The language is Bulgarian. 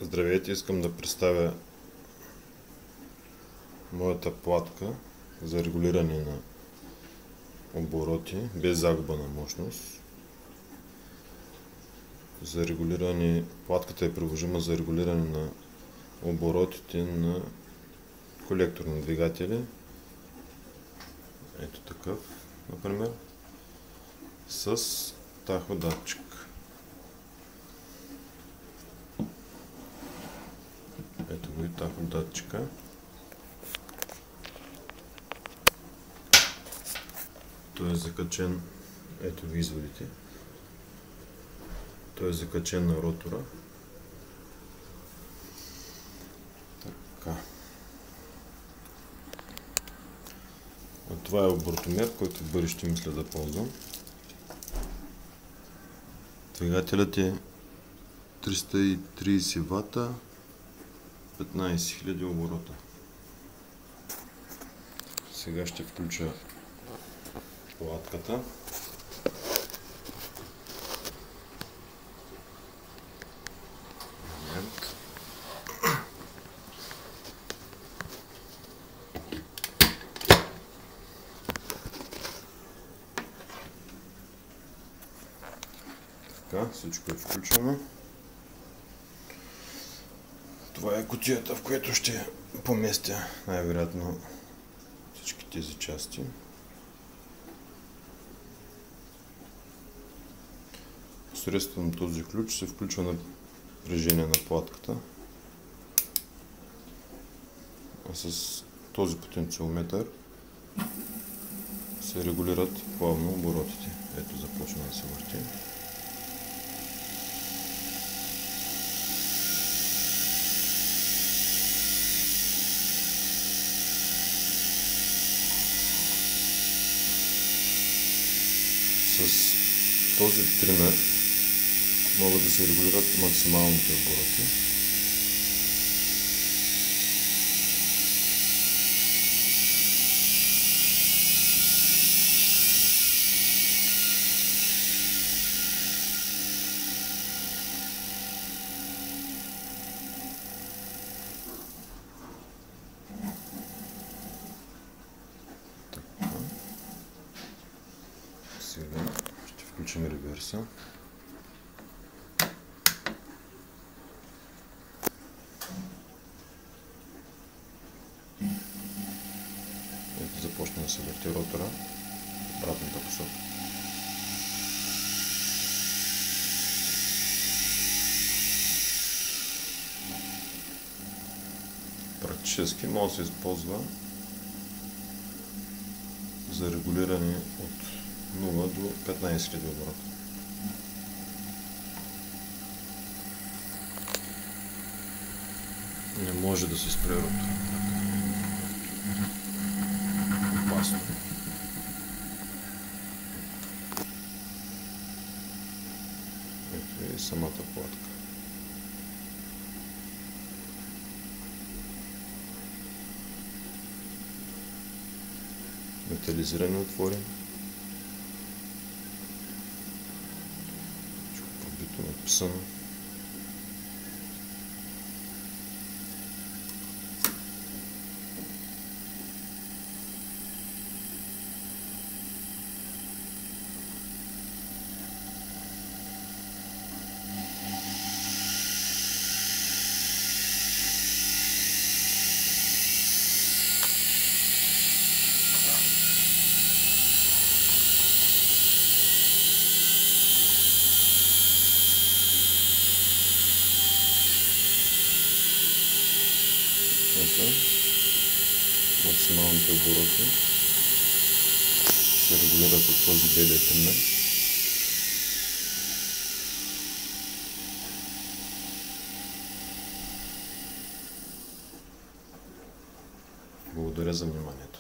Здравейте, искам да представя моята платка за регулиране на обороти без загуба на мощност. Платката е приложима за регулиране на оборотите на колекторни двигатели. Ето такъв, например, с таходатчик. Ето го и таходатчика. Той е закачен, ето ви изводите. Той е закачен на ротора. Така. А това е оборотомер, който в бъдеще мисля да ползвам. Двигателят е 330 вата, 15 000 оборота. Сега ще включа платката. Така, всичко е включено. Това е кутията, в която ще поместя най-вероятно всички тези части. Посредством този ключ се включва напрежение на платката, а с този потенциометър се регулират плавно оборотите. Ето, започна да се върти. С този тример могат да се регулират максималните обороти. Сега ще включим реверса. Ето, започна да се върти ротора в обратната посока. Практически може да се използва за регулиране от 0 до 15 000 оборота. Не може да се спре ротора. Опасно. Ето и самата платка. Метализирани отвори. Пробито, написано. Максималните обороти се регулират от този белия тример. Благодаря за вниманието.